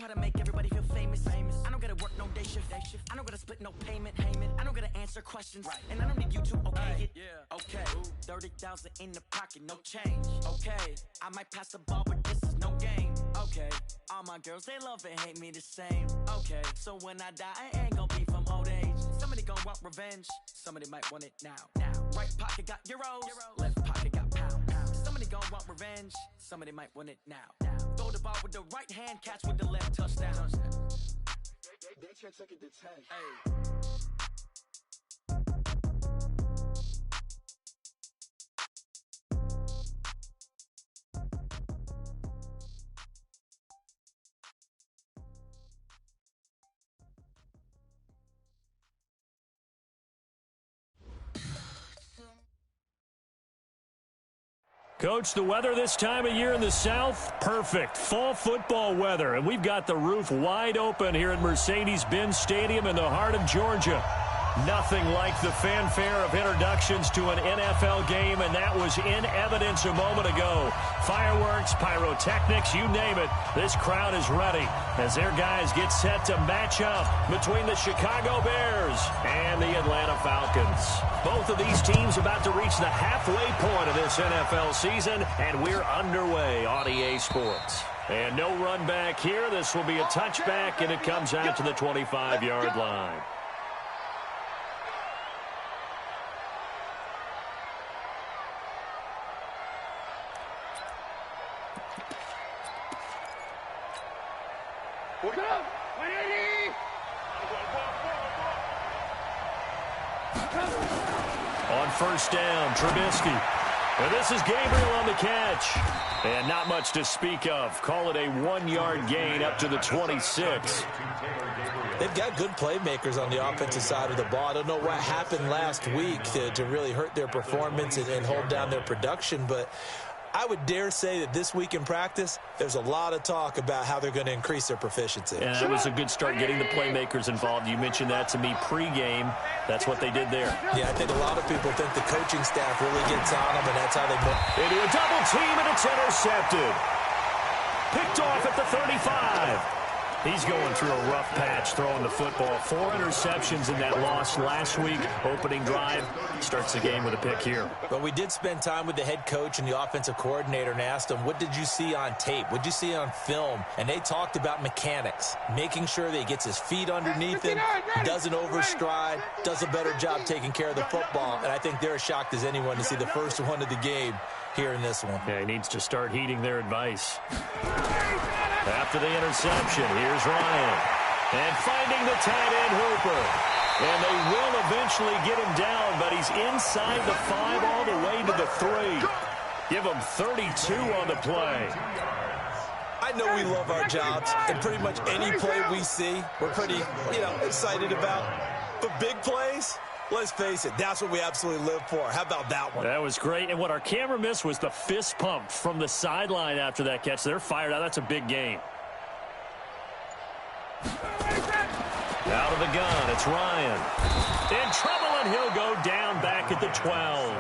to make everybody feel famous. I don't gotta work no day shift. I don't gotta split no payment. I don't gotta answer questions. And I don't need you to okay it. Okay. 30,000 in the pocket, no change. Okay. I might pass the ball, but this is no game. Okay. All my girls, they love and hate me the same. Okay. So when I die, I ain't gonna be from old age. Somebody gonna want revenge. Somebody might want it now. Right pocket got euros. Left pocket got pounds. Somebody gonna want revenge. Somebody might want it now. Throw the ball with the right hand, catch with the left, touchdown. They check second to 10. Hey. Coach, the weather this time of year in the South, perfect. Fall football weather, and we've got the roof wide open here at Mercedes-Benz Stadium in the heart of Georgia. Nothing like the fanfare of introductions to an NFL game, and that was in evidence a moment ago. Fireworks, pyrotechnics, you name it. This crowd is ready as their guys get set to match up between the Chicago Bears and the Atlanta Falcons. Both of these teams about to reach the halfway point of this NFL season, and we're underway on EA Sports. And no run back here. This will be a touchback, and it comes out to the 25-yard line. On first down, Trubisky. And this is Gabriel on the catch. And not much to speak of. Call it a 1-yard gain up to the 26. They've got good playmakers on the offensive side of the ball. I don't know what happened last week to really hurt their performance and hold down their production, but I would dare say that this week in practice, there's a lot of talk about how they're going to increase their proficiency. And that was a good start getting the playmakers involved. You mentioned that to me pregame. That's what they did there. Yeah, I think a lot of people think the coaching staff really gets on them, and that's how they move. They do a double team, and it's intercepted. Picked off at the 35. He's going through a rough patch throwing the football. 4 interceptions in that loss last week. Opening drive starts the game with a pick here. But we did spend time with the head coach and the offensive coordinator and asked them, what did you see on tape? What did you see on film? And they talked about mechanics, making sure that he gets his feet underneath him, doesn't overstride, does a better job taking care of the football. And I think they're as shocked as anyone to see the first one of the game here in this one. Yeah, he needs to start heeding their advice. After the interception, here's Ryan. And finding the tight end Hooper. And they will eventually get him down, but he's inside the 5 all the way to the 3. Give him 32 on the play. I know we love our jobs, and pretty much any play we see, we're pretty, excited about. But big plays, let's face it, that's what we absolutely live for. How about that one? That was great. And what our camera missed was the fist pump from the sideline after that catch. They're fired out. That's a big gain. Out of the gun, it's Ryan. In trouble, and he'll go down back at the 12.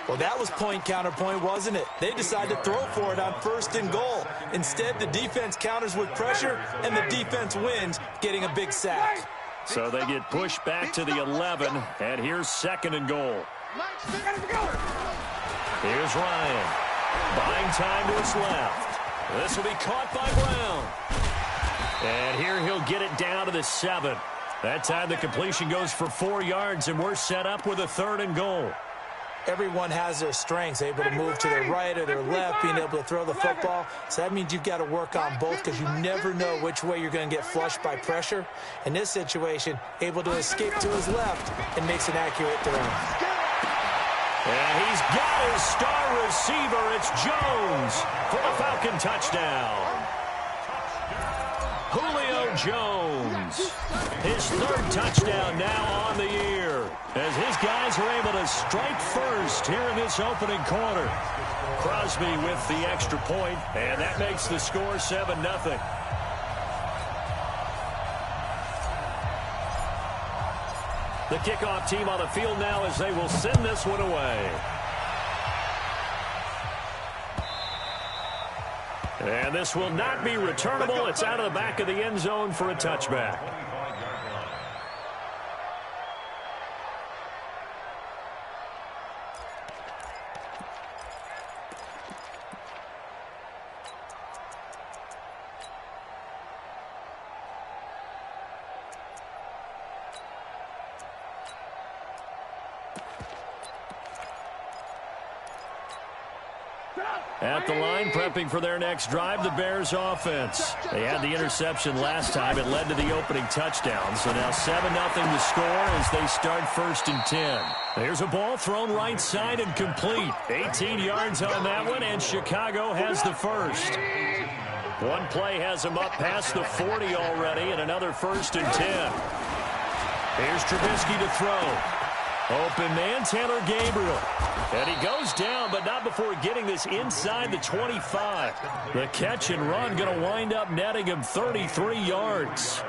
Well, that was point counterpoint, wasn't it? They decided to throw for it on 1st and goal. Instead, the defense counters with pressure, and the defense wins, getting a big sack. So they get pushed back to the 11, and here's 2nd and goal. Here's Ryan. Buying time to his left. This will be caught by Brown. And here he'll get it down to the 7. That time the completion goes for 4 yards, and we're set up with a 3rd and goal. Everyone has their strengths, able to move to their right or their left, being able to throw the football. So that means you've got to work on both because you never know which way you're going to get flushed by pressure. In this situation, able to escape to his left and makes an accurate throw. And he's got his star receiver. It's Jones for the Falcon touchdown. Julio Jones, his 3rd touchdown now on the year, as his guys are able to strike first here in this opening quarter. Crosby with the extra point, and that makes the score 7-0. The kickoff team on the field now as they will send this one away. And this will not be returnable. It's out of the back of the end zone for a touchback. At the line, prepping for their next drive, the Bears offense. They had the interception last time. It led to the opening touchdown. So now 7-0 to score as they start 1st and 10. There's a ball thrown right side and complete. 18 yards on that one, and Chicago has the first. One play has them up past the 40 already, and another 1st and 10. Here's Trubisky to throw. Open man, Taylor Gabriel. And he goes down, but not before getting this inside the 25. The catch and run going to wind up netting him 33 yards.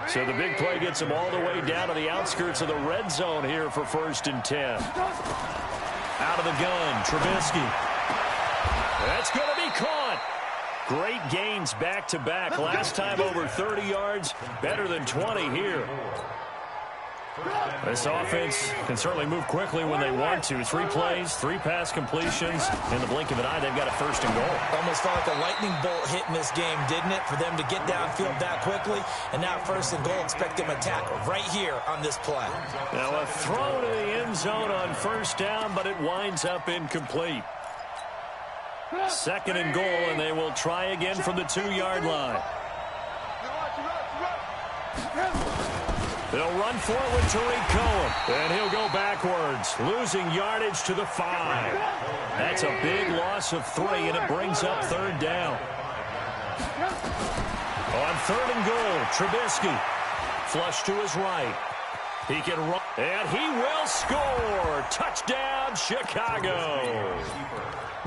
So the big play gets him all the way down to the outskirts of the red zone here for 1st and 10. Out of the gun, Trubisky. That's going to be caught. Great gains back-to-back. Last time over 30 yards, better than 20 here. This offense can certainly move quickly when they want to. 3 plays, 3 pass completions. In the blink of an eye, they've got a 1st and goal. Almost felt like a lightning bolt hit in this game, didn't it? For them to get downfield that quickly. And now 1st and goal, expect them to tackle right here on this play. Now a throw to the end zone on 1st down, but it winds up incomplete. 2nd and goal, and they will try again from the 2-yard line. They'll run for it with Tariq Cohen. And he'll go backwards, losing yardage to the 5. That's a big loss of 3, and it brings up 3rd down. On 3rd and goal, Trubisky. Flush to his right. He can run, and he will score. Touchdown, Chicago.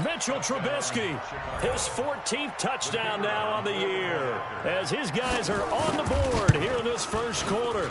Mitchell Trubisky, his 14th touchdown now on the year, as his guys are on the board here in this 1st quarter.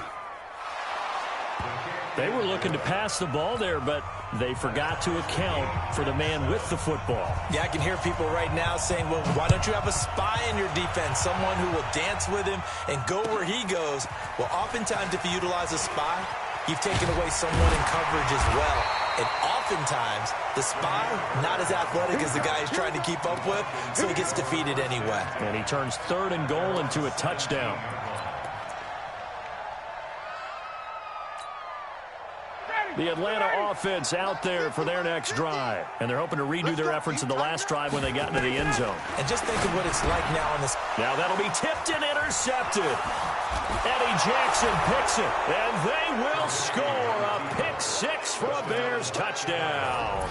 They were looking to pass the ball there, but they forgot to account for the man with the football. Yeah, I can hear people right now saying, well, why don't you have a spy in your defense, someone who will dance with him and go where he goes? Well, oftentimes if you utilize a spy, you've taken away someone in coverage as well. And oftentimes, the spy, not as athletic as the guy he's trying to keep up with, so he gets defeated anyway. And he turns 3rd and goal into a touchdown. The Atlanta offense out there for their next drive. And they're hoping to redo their efforts in the last drive when they got into the end zone. And just think of what it's like now in this. Now that'll be tipped and intercepted. Eddie Jackson picks it. And they will score a pick 6 for a Bears touchdown.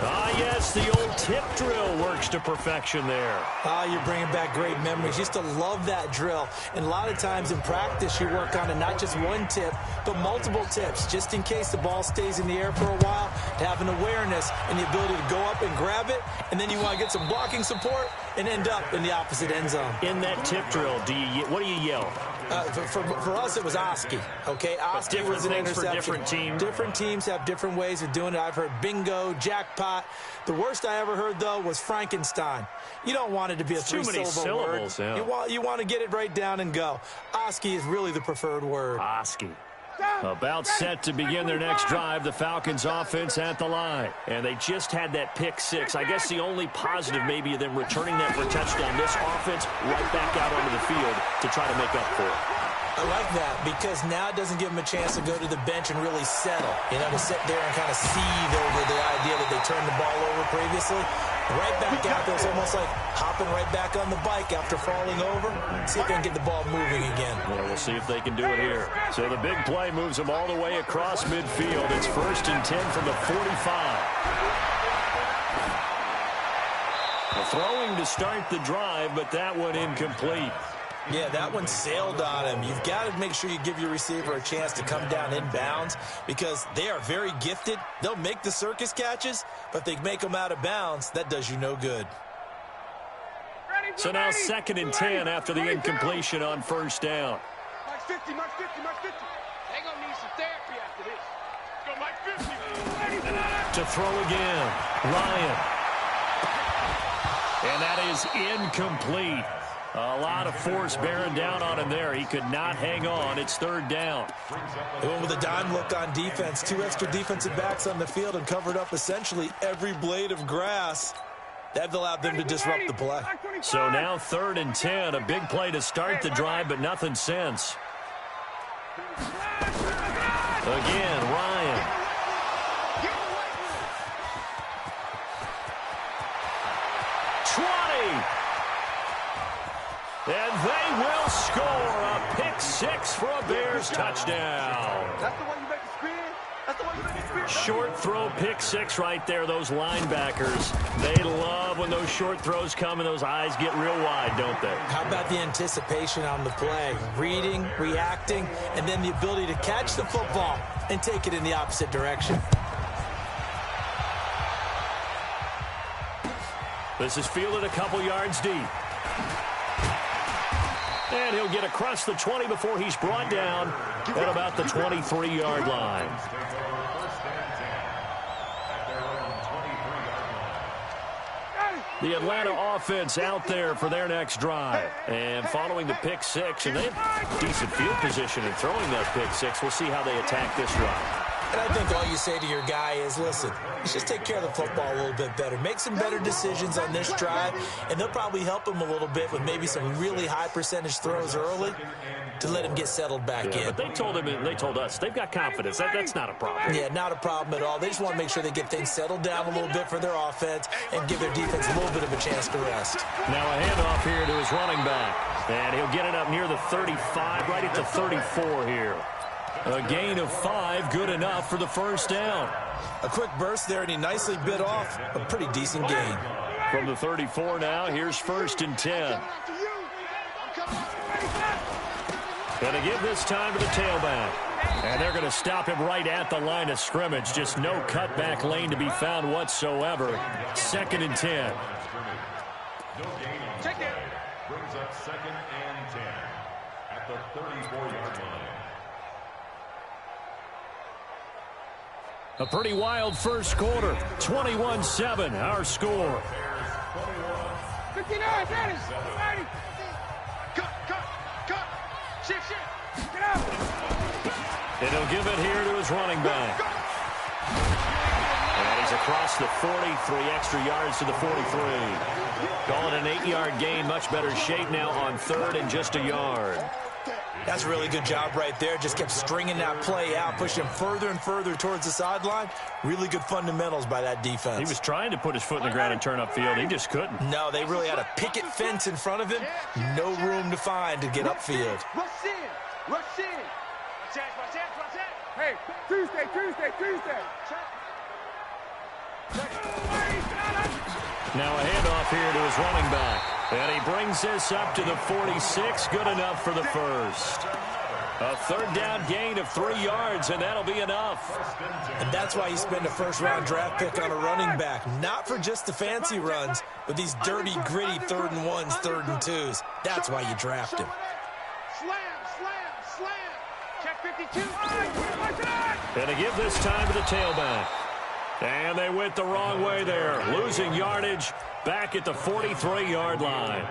Ah, yes, the old tip drill works to perfection there. Ah, you're bringing back great memories. Used to love that drill. And a lot of times in practice, you work on it, not just one tip, but multiple tips, just in case the ball stays in the air for a while, to have an awareness and the ability to go up and grab it, and then you want to get some blocking support and end up in the opposite end zone. In that tip drill, what do you yell? For us, it was Oski. Okay, Oski was an interception. For different teams. Different teams have different ways of doing it. I've heard bingo, jackpot. The worst I ever heard, though, was Frankenstein. You don't want it to be a 3-syllable word. Yeah. You want to get it right down and go. Oski is really the preferred word. Oski. About set to begin their next drive, the Falcons offense at the line. And they just had that pick 6. I guess the only positive maybe of them returning that for a touchdown. This offense right back out onto the field to try to make up for it. I like that because now it doesn't give them a chance to go to the bench and really settle. You know, to sit there and kind of seethe over the idea that they turned the ball over previously. Right back out there. It's almost like hopping right back on the bike after falling over. See if they can get the ball moving again. Well, we'll see if they can do it here. So the big play moves them all the way across midfield. It's 1st and 10 from the 45. Throwing to start the drive, but that one incomplete. Yeah, that one sailed on him. You've got to make sure you give your receiver a chance to come down inbounds because they are very gifted. They'll make the circus catches, but if they make them out of bounds, that does you no good. So now 2nd and 10 after the incompletion on 1st down. Mike 50, Mike 50, Mike 50. They're going to need some therapy after this. Go Mike 50. To throw again, Ryan. And that is incomplete. A lot of force bearing down on him there. He could not hang on. It's third down. They went with a dime look on defense. 2 extra defensive backs on the field and covered up essentially every blade of grass. That allowed them to disrupt the play. So now 3rd and 10. A big play to start the drive, but nothing since. Again, Ryan. And they will score a pick 6 for a Bears touchdown. That's the way you make a screen. That's the way you make a screen. Short throw pick 6 right there. Those linebackers, they love when those short throws come and those eyes get real wide, don't they? How about the anticipation on the play? Reading, reacting, and then the ability to catch the football and take it in the opposite direction. This is fielded a couple yards deep. And he'll get across the 20 before he's brought down at about the 23-yard line. The Atlanta offense out there for their next drive. And following the pick 6, and they have decent field position in throwing that pick 6. We'll see how they attack this drive. And I think all you say to your guy is, listen, let's just take care of the football a little bit better. Make some better decisions on this drive, and they'll probably help him a little bit with maybe some really high percentage throws early to let him get settled back in. But they told him, and they told us, they've got confidence. That's not a problem. Yeah, not a problem at all. They just want to make sure they get things settled down a little bit for their offense and give their defense a little bit of a chance to rest. Now a handoff here to his running back. And he'll get it up near the 35, right at the 34 here. A gain of 5, good enough for the first down. A quick burst there, and he nicely bit off a pretty decent gain. From the 34 now, here's 1st and 10. Going to give this time to the tailback. And they're going to stop him right at the line of scrimmage. Just no cutback lane to be found whatsoever. 2nd and 10. Check it. Brings up 2nd and 10 at the 34-yard line. A pretty wild first quarter. 21-7, our score. 59, Dennis. 90. Cut. Shift. Get out. And he'll give it here to his running back. And he's across the 40, 3 extra yards to the 43. Calling an 8-yard gain, much better shape now on 3rd and just a yard. That's a really good job right there. Just kept stringing that play out, pushing him further and further towards the sideline. Really good fundamentals by that defense. He was trying to put his foot in the ground and turn upfield. He just couldn't. No, they really had a picket fence in front of him. No room to find to get upfield. Rush in. Hey, Tuesday. Now a handoff here to his running back. And he brings this up to the 46. Good enough for the first. A 3rd down gain of 3 yards, and that'll be enough. And that's why you spend a first-round draft pick on a running back. Not for just the fancy runs, but these dirty, gritty 3rd and 1s, 3rd and 2s. That's why you draft him. Slam. Check 52. And to give this time to the tailback. And they went the wrong way there. Losing yardage back at the 43-yard line.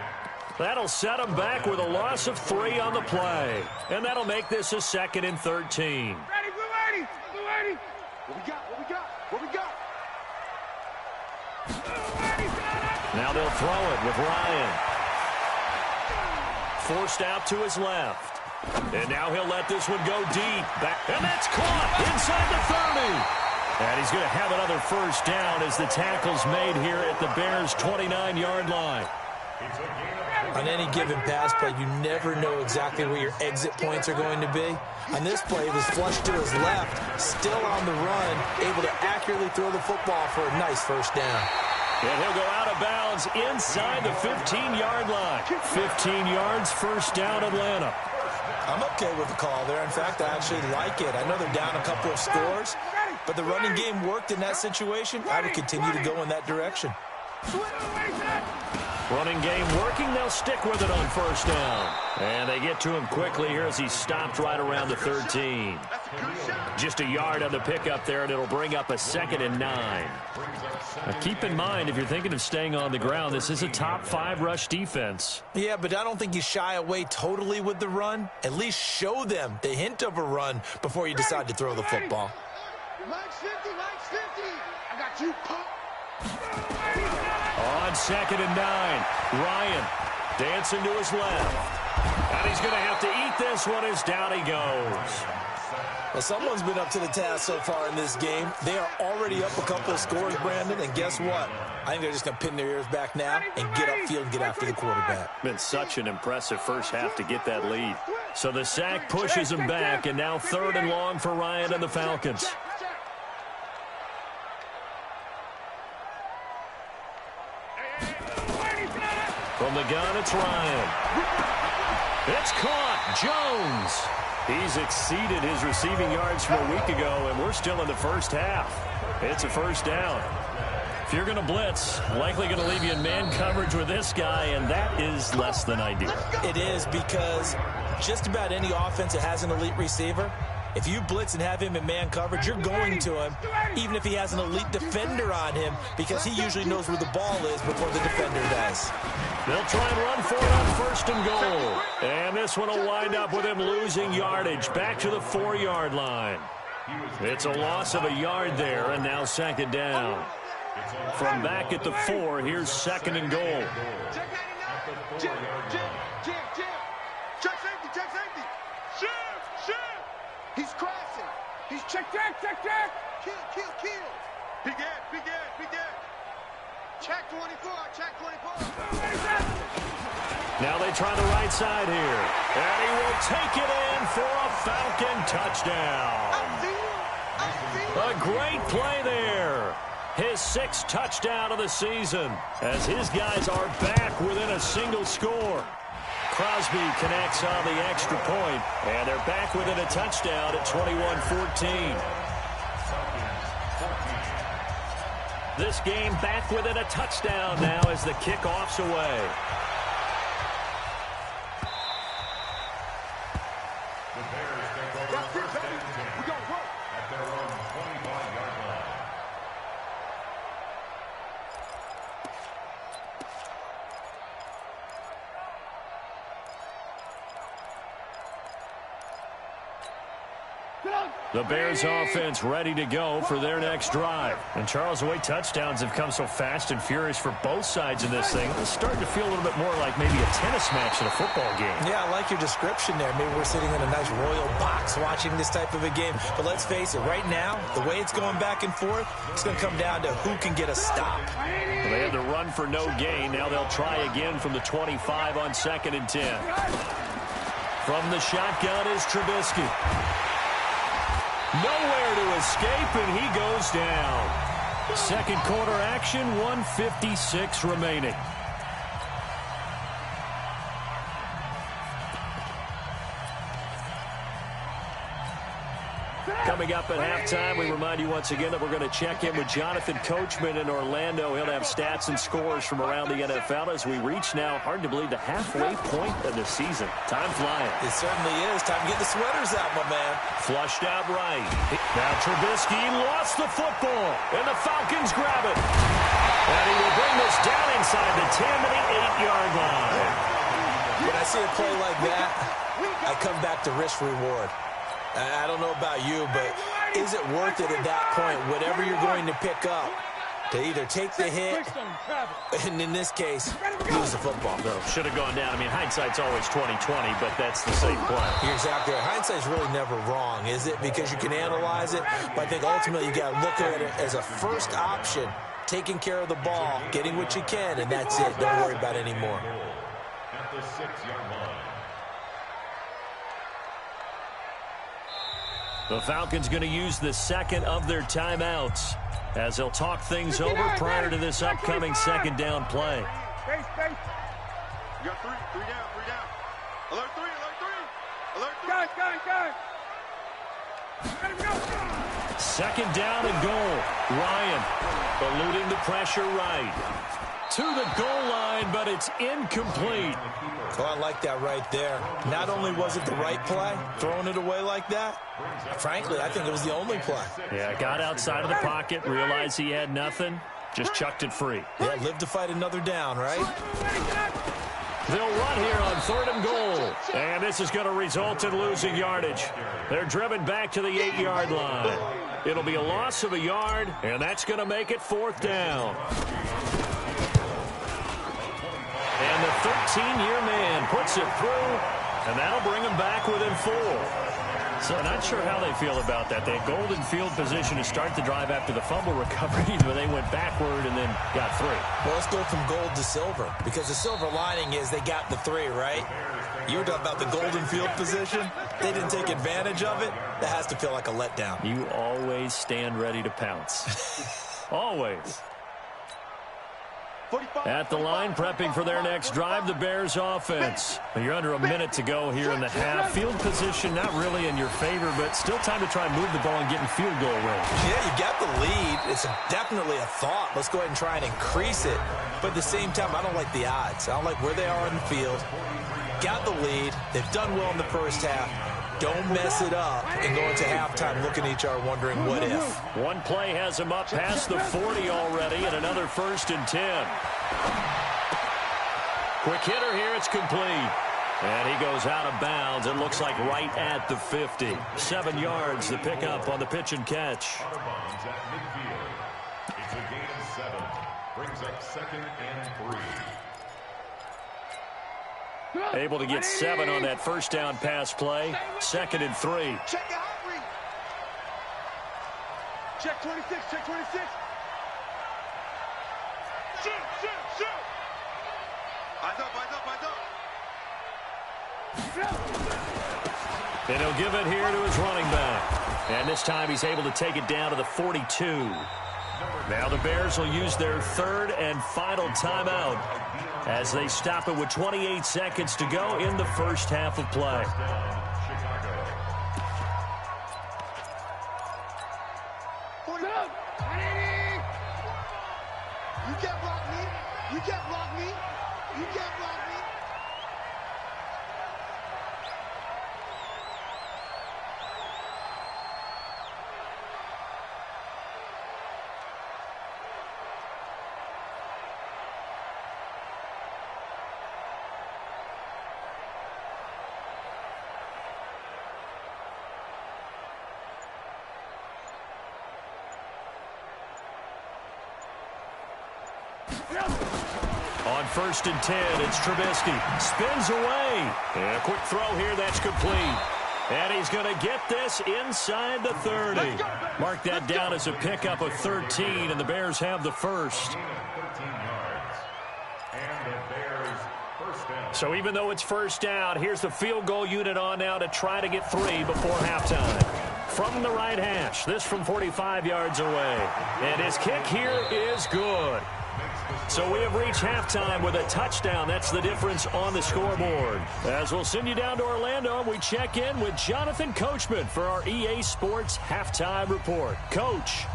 That'll set them back with a loss of 3 on the play. And that'll make this a 2nd and 13. Ready, Blue 80. What we got? Now they'll throw it with Ryan. Forced out to his left. And now he'll let this one go deep. And that's caught inside the 30. And he's going to have another first down as the tackle's made here at the Bears' 29-yard line. On any given pass play, you never know exactly where your exit points are going to be. On this play, it was flushed to his left, still on the run, able to accurately throw the football for a nice first down. And he'll go out of bounds inside the 15-yard line. 15 yards, first down, Atlanta. I'm okay with the call there. In fact, I actually like it. I know they're down a couple of scores, but the running game worked in that situation. I would continue to go in that direction. Running game working. They'll stick with it on first down. And they get to him quickly here as he's stopped right around the 13. Just a yard on the pickup there, and it'll bring up a 2nd and 9. Now keep in mind, if you're thinking of staying on the ground, this is a top 5 rush defense. Yeah, but I don't think you shy away totally with the run. At least show them the hint of a run before you decide to throw the football. Mike's 50, Mike's 50. I got you, punk. On 2nd and 9, Ryan dancing to his left. And he's going to have to eat this one as down he goes. Well, someone's been up to the task so far in this game. They are already up a couple of scores, Brandon, and guess what? I think they're just going to pin their ears back now and get upfield and get after the quarterback. Been such an impressive first half to get that lead. So the sack pushes him back, and now 3rd and long for Ryan and the Falcons. From the gun, it's Ryan. It's caught. Jones. He's exceeded his receiving yards from a week ago, and we're still in the first half. It's a first down. If you're going to blitz, likely going to leave you in man coverage with this guy, and that is less than ideal. It is, because just about any offense that has an elite receiver, if you blitz and have him in man coverage, you're going to him, even if he has an elite defender on him, because he usually knows where the ball is before the defender does. They'll try and run for it on 1st and goal. And this one will wind up with him losing yardage back to the 4-yard line. It's a loss of a yard there, and now 2nd down. From back at the 4, here's 2nd and goal. Check safety. Shift. He's crashing. He's check. Kill. Big Ed. Check 24. Now they try the right side here. And he will take it in for a Falcon touchdown. A great play there. His 6th touchdown of the season as his guys are back within a single score. Crosby connects on the extra point, and they're back within a touchdown at 21-14. This game back within a touchdown now as the kickoff's away. The Bears take over first and 10 at their own 25-yard line. The Bears offense ready to go for their next drive. And Charles, the way touchdowns have come so fast and furious for both sides in this thing, it's starting to feel a little bit more like maybe a tennis match in a football game. Yeah, I like your description there. Maybe we're sitting in a nice royal box watching this type of a game. But let's face it, right now, the way it's going back and forth, it's going to come down to who can get a stop. Well, they had to run for no gain. Now they'll try again from the 25 on 2nd and 10. From the shotgun is Trubisky. Nowhere to escape, and he goes down. Second quarter action, 1:56 remaining. Coming up at halftime, we remind you once again that we're going to check in with Jonathan Coachman in Orlando. He'll have stats and scores from around the NFL as we reach now, hard to believe, the halfway point of the season. Time flying. It certainly is. Time to get the sweaters out, my man. Flushed out right. Now Trubisky lost the football, and the Falcons grab it. And he will bring this down inside the 10 to the 8-yard line. When I see a play like that, I come back to risk-reward. I don't know about you, but is it worth it at that point, whatever you're going to pick up, to either take the hit, and in this case, lose the football? No, should have gone down. I mean, hindsight's always 20/20, but that's the same play. You're exactly right. Hindsight's really never wrong, is it? Because you can analyze it, but I think ultimately you got to look at it as a first option, taking care of the ball, getting what you can, and that's it. Don't worry about it anymore. At the 6-yard line. The Falcons going to use the second of their timeouts as they'll talk things over prior to this upcoming second down play. You got three down. Alert three. Second down and goal. Ryan eluding the pressure right. to the goal line, but it's incomplete. Oh, I like that right there. Not only was it the right play, throwing it away like that, frankly, I think it was the only play. Yeah, got outside of the pocket, realized he had nothing, just chucked it free. Yeah, live to fight another down, right? They'll run here on 3rd and goal. And this is going to result in losing yardage. They're driven back to the 8-yard line. It'll be a loss of a yard, and that's going to make it 4th down. And the 13-year man puts it through, and that'll bring them back within 4. So not sure how they feel about that. They had golden field position to start the drive after the fumble recovery, but they went backward and then got 3. Well, let's go from gold to silver, because the silver lining is they got the 3, right? You were talking about the golden field position. They didn't take advantage of it. That has to feel like a letdown. You always stand ready to pounce. Always. At the line, prepping for their next drive, the Bears offense. You're under a minute to go here in the half. Field position not really in your favor, but still time to try and move the ball and get in field goal range. Yeah, you got the lead. It's definitely a thought. Let's go ahead and try and increase it. But at the same time, I don't like the odds. I don't like where they are in the field. Got the lead. They've done well in the first half. Don't mess it up and go into halftime looking at each other wondering what if. One play has him up past the 40 already, and another 1st and 10. Quick hitter here, it's complete. And he goes out of bounds. It looks like right at the 50. 7 yards, the pickup on the pitch and catch. Out of bounds at midfield. It's a gain of 7. Brings up 2nd and 3. Able to get 7 on that first down pass play. 2nd and 3. Check the hot read. Check 26, check 26. Shoot, shoot, shoot. Eyes up, eyes up, eyes up. And he'll give it here to his running back. And this time he's able to take it down to the 42. Now the Bears will use their 3rd and final timeout as they stop it with 28 seconds to go in the first half of play. You can't block me. You can't block me. You can't block me. On 1st and 10, it's Trubisky. Spins away. And a quick throw here, that's complete. And he's going to get this inside the 30. Mark that down as a pickup of 13, and the Bears have the first. So even though it's first down, here's the field goal unit on now to try to get 3 before halftime. From the right hash, this from 45 yards away. And his kick here is good. So we have reached halftime with a touchdown. That's the difference on the scoreboard. As we'll send you down to Orlando, we check in with Jonathan Coachman for our EA Sports Halftime Report. Coach.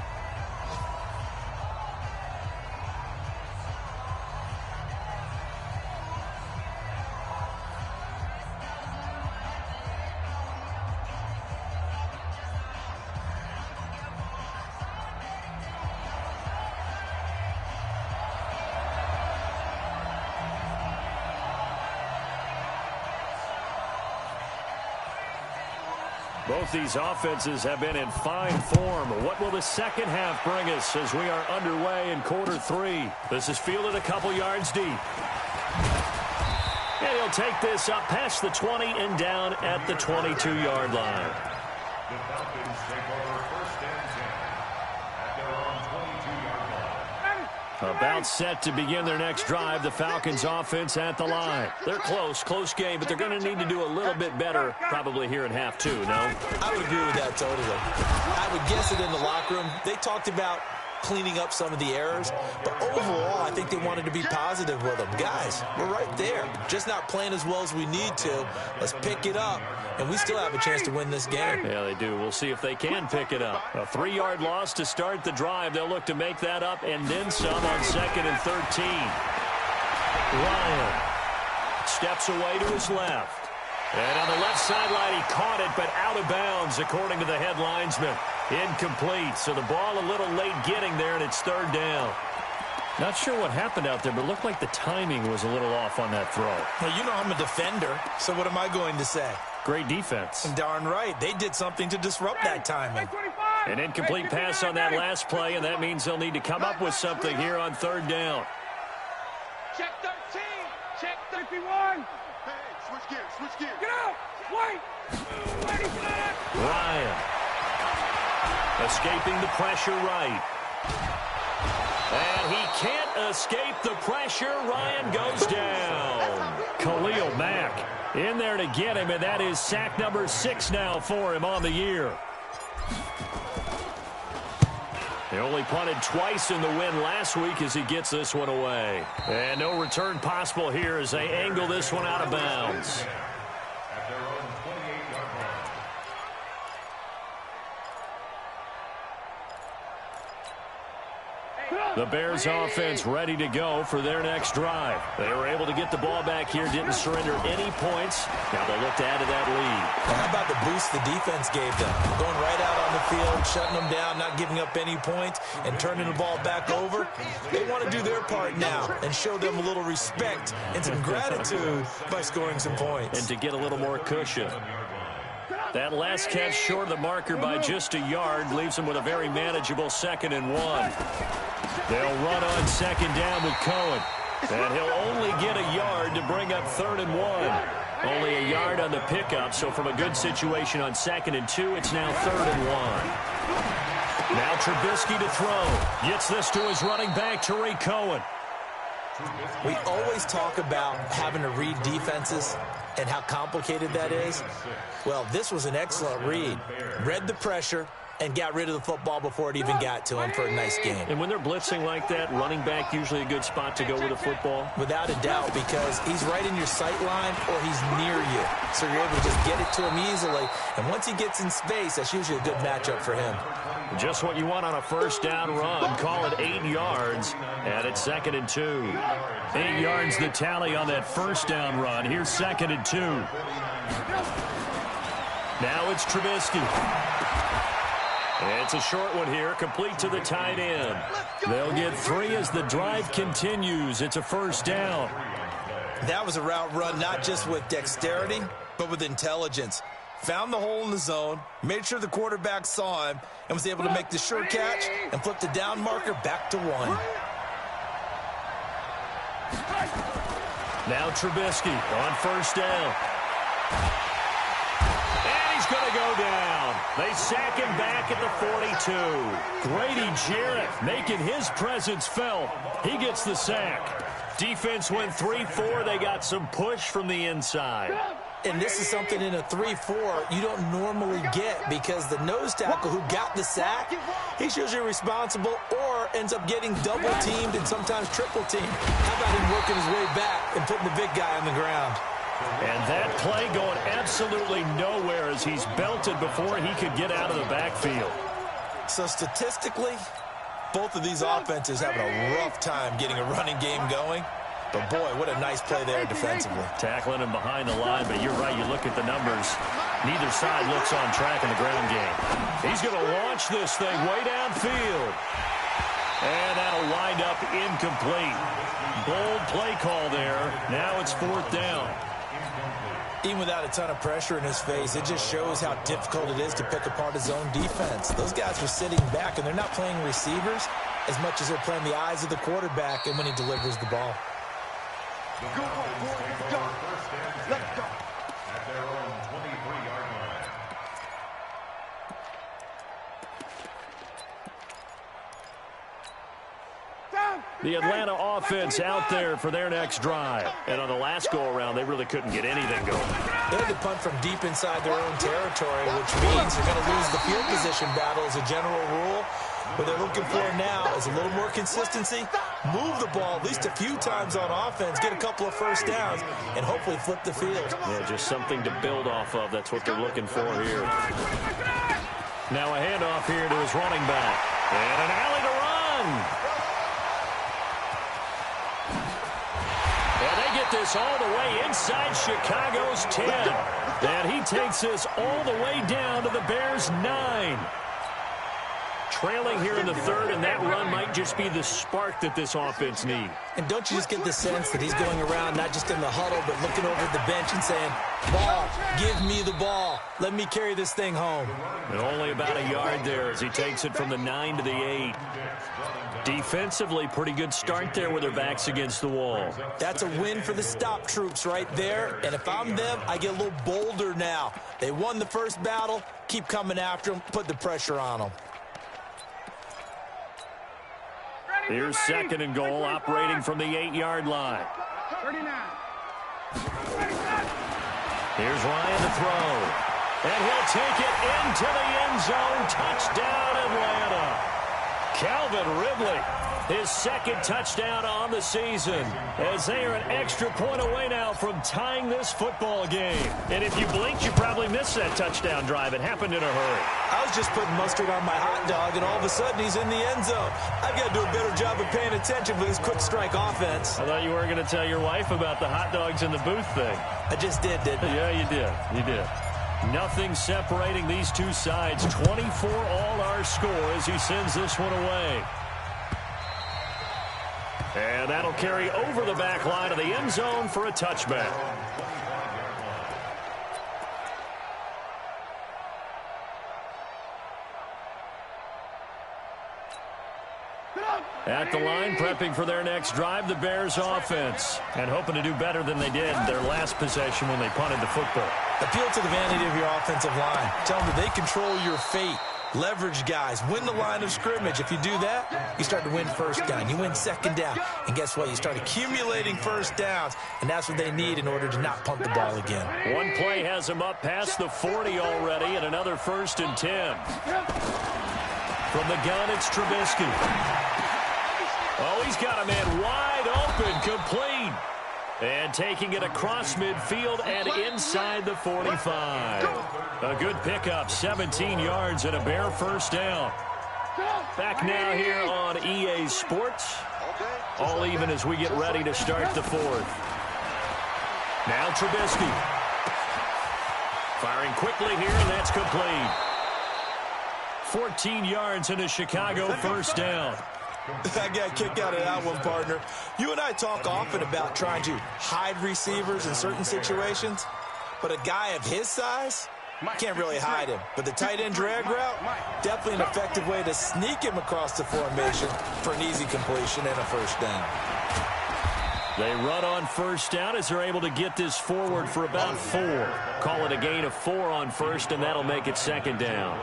Both these offenses have been in fine form. What will the second half bring us as we are underway in quarter 3? This is fielded a couple yards deep. And he'll take this up past the 20 and down at the 22-yard line. The Falcons take over 1st and 10 at their own 22-yard line. About set to begin their next drive, the Falcons offense at the line. They're close game, but they're going to need to do a little bit better probably here in half 2, no? I would agree with that totally. I would guess it in the locker room. They talked about cleaning up some of the errors. But overall, I think they wanted to be positive with them. Guys, we're right there. Just not playing as well as we need to. Let's pick it up, and we still have a chance to win this game. Yeah, they do. We'll see if they can pick it up. A 3-yard loss to start the drive. They'll look to make that up and then some on 2nd and 13. Ryan steps away to his left. And on the left sideline, he caught it, but out of bounds, according to the head linesman. Incomplete. So the ball a little late getting there, and it's 3rd down. Not sure what happened out there, but it looked like the timing was a little off on that throw. Well, you know I'm a defender, so what am I going to say? Great defense. Darn right. They did something to disrupt that timing. An incomplete pass on that last play, and that means they'll need to come up with something here on 3rd down. Check 13. Check 31. Hey, switch gears, switch gears. Get out! Wait! Ryan. Escaping the pressure right. And he can't escape the pressure. Ryan goes down. Khalil Mack in there to get him, and that is sack number 6 now for him on the year. He only punted twice in the win last week as he gets this one away. And no return possible here as they angle this one out of bounds. At their own 28-yard line. The Bears offense ready to go for their next drive. They were able to get the ball back here, didn't surrender any points. Now they'll look to add to that lead. How about the boost the defense gave them? Going right out on the field, shutting them down, not giving up any points, and turning the ball back over. They want to do their part now and show them a little respect and some gratitude by scoring some points. And to get a little more cushion. That last catch short of the marker by just a yard leaves them with a very manageable 2nd and 1. They'll run on 2nd down with Cohen. And he'll only get a yard to bring up 3rd and 1. Only a yard on the pickup, so from a good situation on 2nd and 2, it's now 3rd and 1. Now Trubisky to throw. Gets this to his running back, Tariq Cohen. We always talk about having to read defenses and how complicated that is. Well, this was an excellent read. Read the pressure and got rid of the football before it even got to him for a nice game. And when they're blitzing like that, running back usually a good spot to go with the football? Without a doubt, because he's right in your sight line or he's near you. So you're able to just get it to him easily. And once he gets in space, that's usually a good matchup for him. Just what you want on a 1st down run. Call it 8 yards. And it's 2nd and 2. 8 yards the tally on that 1st down run. Here's 2nd and 2. Now it's Trubisky. It's a short one here, complete to the tight end. They'll get 3 as the drive continues. It's a 1st down. That was a route run not just with dexterity, but with intelligence. Found the hole in the zone, made sure the quarterback saw him, and was able to make the sure catch and flip the down marker back to 1. Now Trubisky on 1st down. And he's going to go down. They sack him back at the 42. Grady Jarrett making his presence felt. He gets the sack. Defense went 3-4. They got some push from the inside. And this is something in a 3-4 you don't normally get because the nose tackle who got the sack, he's usually responsible or ends up getting double-teamed and sometimes triple-teamed. How about him working his way back and putting the big guy on the ground? And that play going absolutely nowhere as he's belted before he could get out of the backfield. So statistically, both of these offenses having a rough time getting a running game going. But, boy, what a nice play there defensively. Tackling him behind the line, but you're right. You look at the numbers. Neither side looks on track in the ground game. He's going to launch this thing way downfield. And that'll wind up incomplete. Bold play call there. Now it's 4th down. Even without a ton of pressure in his face, it just shows how difficult it is to pick apart his own defense. Those guys are sitting back, and they're not playing receivers as much as they're playing the eyes of the quarterback and when he delivers the ball. Go, boy, go. Let's go. At their own 23-yard line. The Atlanta offense out there for their next drive. And on the last go-around, they really couldn't get anything going. They had to punt from deep inside their own territory, which means they're going to lose the field position battle as a general rule. What they're looking for now is a little more consistency, move the ball at least a few times on offense, get a couple of first downs, and hopefully flip the field. Yeah, just something to build off of. That's what they're looking for here. Now a handoff here to his running back. And an alley to run. And they get this all the way inside Chicago's 10. And he takes this all the way down to the Bears' 9. Trailing here in the third, and that run might just be the spark that this offense needs. And don't you just get the sense that he's going around not just in the huddle, but looking over at the bench and saying, ball, give me the ball. Let me carry this thing home. And only about a yard there as he takes it from the 9 to the 8. Defensively, pretty good start there with their backs against the wall. That's a win for the stop troops right there. And if I'm them, I get a little bolder now. They won the first battle. Keep coming after them. Put the pressure on them. Here's second and goal, operating from the 8-yard line. 39. Here's Ryan to throw. And he'll take it into the end zone. Touchdown, Atlanta. Calvin Ridley, his second touchdown on the season, as they are an extra point away now from tying this football game. And if you blinked, you probably missed that touchdown drive. It happened in a hurry. I was just putting mustard on my hot dog, and all of a sudden he's in the end zone. I've got to do a better job of paying attention for this quick strike offense. I thought you weren't going to tell your wife about the hot dogs in the booth thing. I just did, didn't I? Yeah, you did. You did. Nothing separating these two sides. 24 all our score as he sends this one away. And that'll carry over the back line of the end zone for a touchback. At the line, prepping for their next drive, the Bears offense. And hoping to do better than they did their last possession when they punted the football. Appeal to the vanity of your offensive line. Tell them that they control your fate. Leverage guys. Win the line of scrimmage. If you do that, you start to win first down. You win second down. And guess what? You start accumulating first downs. And that's what they need in order to not punt the ball again. One play has them up past the 40 already, and another 1st and 10. From the gun, it's Trubisky. Oh, he's got a man wide open, complete. And taking it across midfield and inside the 45. A good pickup, 17 yards and a Bear first down. Back now here on EA Sports. All even as we get ready to start the fourth. Now Trubisky. Firing quickly here, and that's complete. 14 yards and a Chicago first down. I got a kick out of that one, partner. You and I talk often about trying to hide receivers in certain situations, but a guy of his size, can't really hide him. But the tight end drag route, definitely an effective way to sneak him across the formation for an easy completion and a first down. They run on first down as they're able to get this forward for about 4. Call it a gain of 4 on first, and that'll make it second down.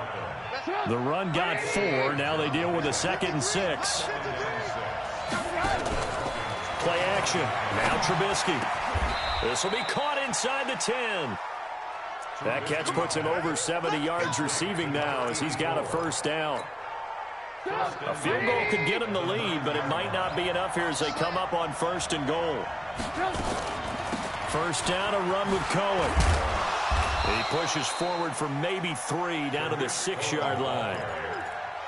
The run got 4. Now they deal with a 2nd and 6. Play action. Now Trubisky. This will be caught inside the 10. That catch puts him over 70 yards receiving now as he's got a first down. A field goal could get him the lead, but it might not be enough here as they come up on 1st and goal. First down, a run with Cohen. He pushes forward for maybe 3 down to the 6-yard line.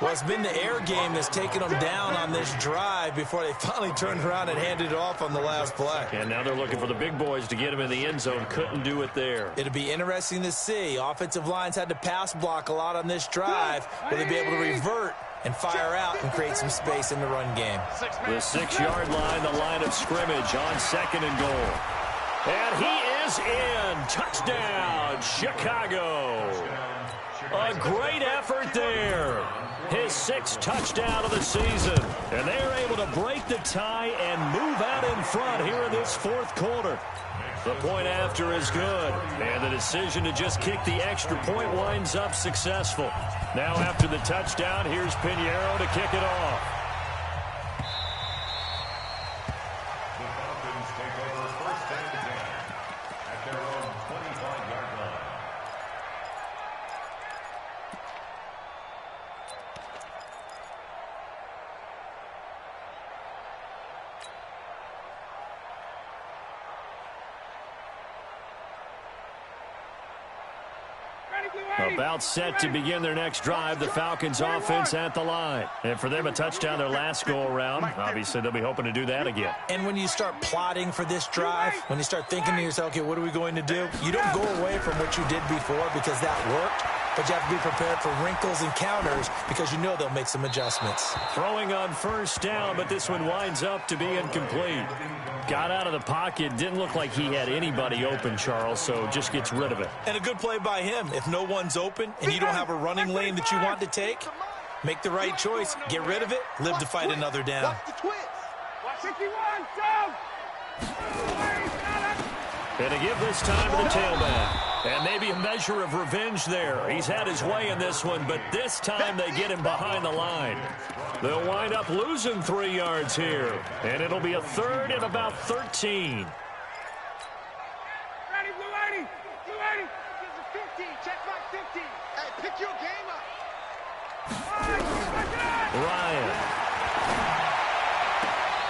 Well, it's been the air game that's taken them down on this drive before they finally turned around and handed it off on the last play. And now they're looking for the big boys to get him in the end zone. Couldn't do it there. It'll be interesting to see. Offensive lines had to pass block a lot on this drive. Will they be able to revert and fire out and create some space in the run game? The 6-yard line, the line of scrimmage on 2nd and goal. And he is in. Touchdown, Chicago. A great effort there. His 6th touchdown of the season. And they're able to break the tie and move out in front here in this 4th quarter. The point after is good. And the decision to just kick the extra point winds up successful. Now after the touchdown, here's Pinheiro to kick it off. The Falcons take over 1st and 10 at their own 25-yard line. About set to begin their next drive, the Falcons offense at the line. And for them, a touchdown their last go-around. Obviously, they'll be hoping to do that again. And when you start plotting for this drive, when you start thinking to yourself, okay, what are we going to do? You don't go away from what you did before because that worked, but you have to be prepared for wrinkles and counters because you know they'll make some adjustments. Throwing on first down, but this one winds up to be incomplete. Got out of the pocket, didn't look like he had anybody open, Charles, so just gets rid of it. And a good play by him. If no one's open and you don't have a running lane that you want to take, make the right choice. Get rid of it. Live to fight another down. And to give this time to the tailback. And maybe a measure of revenge there. He's had his way in this one, but this time they get him behind the line. They'll wind up losing 3 yards here. And it'll be a third and about 13. Ready, Blue 80. Blue 80. This is 15. Check back 15. Hey, pick your game up. Ryan.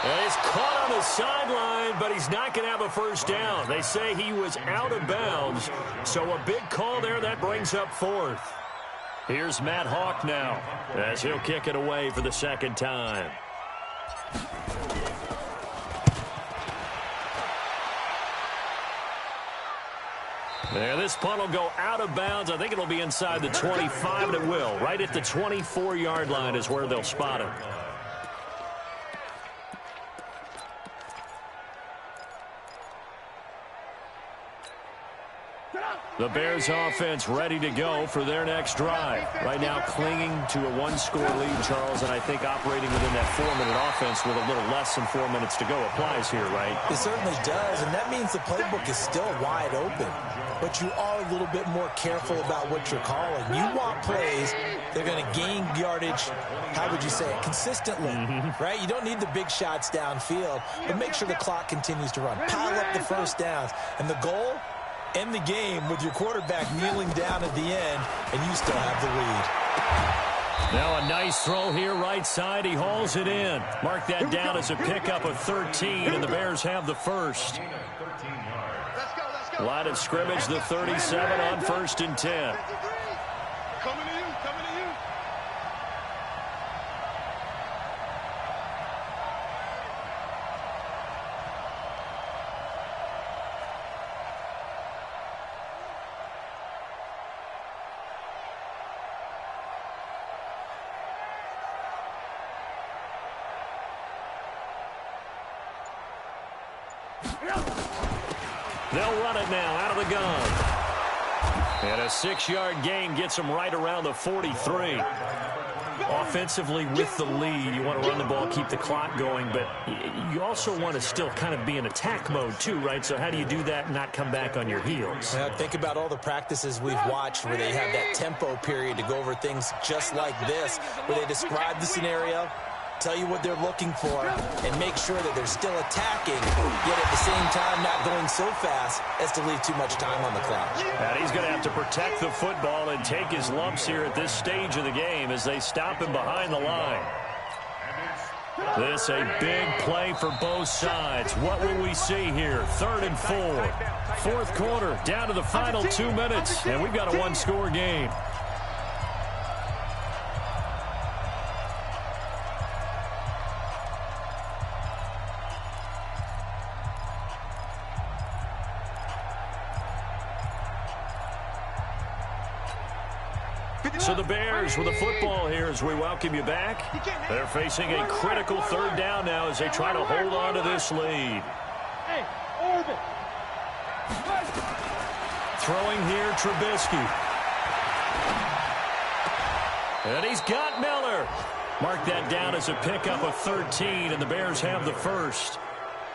And he's caught on the sideline, but he's not going to have a first down. They say he was out of bounds, so a big call there. That brings up 4th. Here's Matt Hawk now as he'll kick it away for the second time. There, this punt will go out of bounds. I think it'll be inside the 25, and it will. Right at the 24-yard line is where they'll spot him. The Bears offense ready to go for their next drive. Right now clinging to a 1-score lead, Charles, and I think operating within that 4-minute offense with a little less than 4 minutes to go applies here, right? It certainly does, and that means the playbook is still wide open. But you are a little bit more careful about what you're calling. You want plays that are going to gain yardage, how would you say it, consistently, right? You don't need the big shots downfield, but make sure the clock continues to run. Pile up the first downs, and the goal, end the game with your quarterback kneeling down at the end, and you still have the lead. Now a nice throw here, right side. He hauls it in. Mark that down as a pickup of 13, and the Bears have the first. Line of scrimmage, the 37 on 1st and 10. Coming to you, coming to you. They'll run it now out of the gun. And a 6-yard gain gets them right around the 43. Offensively with the lead, you want to run the ball, keep the clock going, but you also want to still kind of be in attack mode too, right? So how do you do that and not come back on your heels? Now, think about all the practices we've watched where they have that tempo period to go over things just like this, where they describe the scenario, tell you what they're looking for, and make sure that they're still attacking, yet at the same time not going so fast as to leave too much time on the clock. And he's going to have to protect the football and take his lumps here at this stage of the game as they stop him behind the line. This a big play for both sides. What will we see here? 3rd and 4. 4th quarter, down to the final 2 minutes, and we've got a 1-score game. So the Bears with the football here as we welcome you back. They're facing a critical 3rd down now as they try to hold on to this lead. Throwing here, Trubisky. And he's got Miller. Mark that down as a pickup of 13, and the Bears have the first.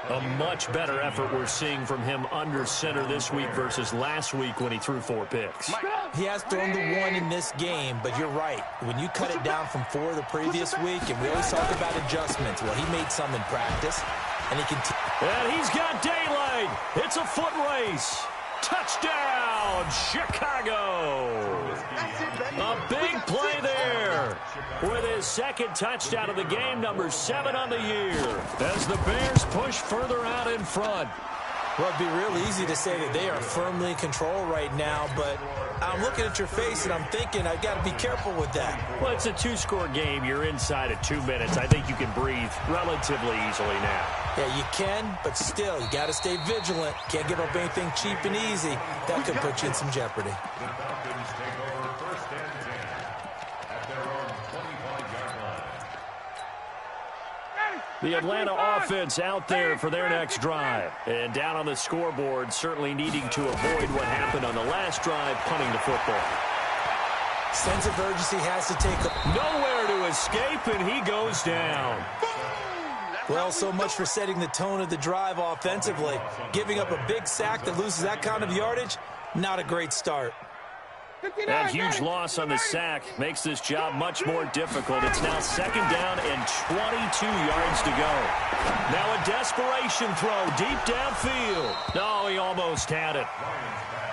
A much better effort we're seeing from him under center this week versus last week when he threw 4 picks. He has thrown the 1 in this game, but you're right. When you cut it down from 4 the previous week, and we always talk about adjustments, well, he made some in practice, and he can. And he's got daylight. It's a foot race. Touchdown, Chicago. A big play there with his 2nd touchdown of the game, number 7 on the year, as the Bears push further out in front. Well, it'd be real easy to say that they are firmly in control right now, but I'm looking at your face and I'm thinking I've got to be careful with that. Well, it's a two-score game. You're inside of 2 minutes. I think you can breathe relatively easily now. Yeah, you can, but still, you got to stay vigilant. Can't give up anything cheap and easy. That could put you in some jeopardy. The Falcons take over 1st and 10 at their own 25-yard line. The Atlanta offense out there for their next drive. And down on the scoreboard, certainly needing to avoid what happened on the last drive, punting the football. Sense of urgency has to take a... Nowhere to escape, and he goes down. Well, so much for setting the tone of the drive offensively. Giving up a big sack that loses that kind of yardage, not a great start. That huge loss on the sack makes this job much more difficult. It's now 2nd down and 22 yards to go. Now a desperation throw deep downfield. Oh, he almost had it.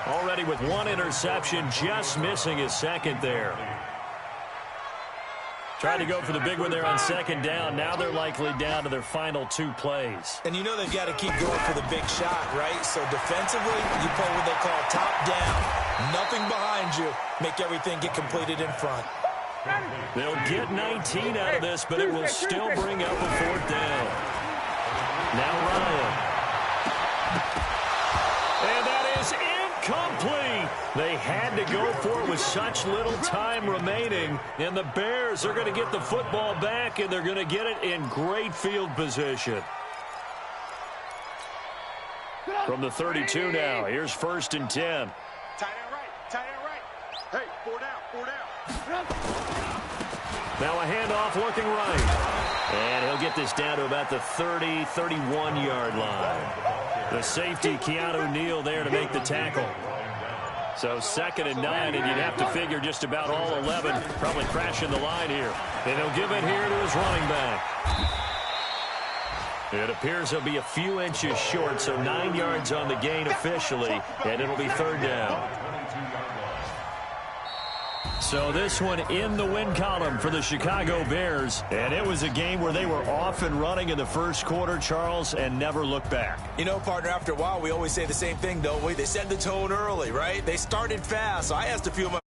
Already with 1 interception, just missing his 2nd there. Tried to go for the big one there on 2nd down. Now they're likely down to their final 2 plays. And you know they've got to keep going for the big shot, right? So defensively, you play what they call top down. Nothing behind you. Make everything get completed in front. They'll get 19 out of this, but it will still bring up a 4th down. Now Ryan. And that is incomplete. They had to go for it with such little time remaining. And the Bears are going to get the football back, and they're going to get it in great field position. From the 32 now, here's 1st and 10. Tight end right, tight end right. Hey, 4 down, 4 down. Now a handoff looking right. And he'll get this down to about the 30, 31-yard line. The safety, Keanu Neal, there to make the tackle. So 2nd and 9, and you'd have to figure just about all 11 probably crashing the line here. And he'll give it here to his running back. It appears he'll be a few inches short, so 9 yards on the gain officially, and it'll be 3rd down. So this one in the win column for the Chicago Bears, and it was a game where they were off and running in the first quarter, Charles, and never looked back. You know, partner, after a while, we always say the same thing, don't we? They set the tone early, right? They started fast. So I asked a few of my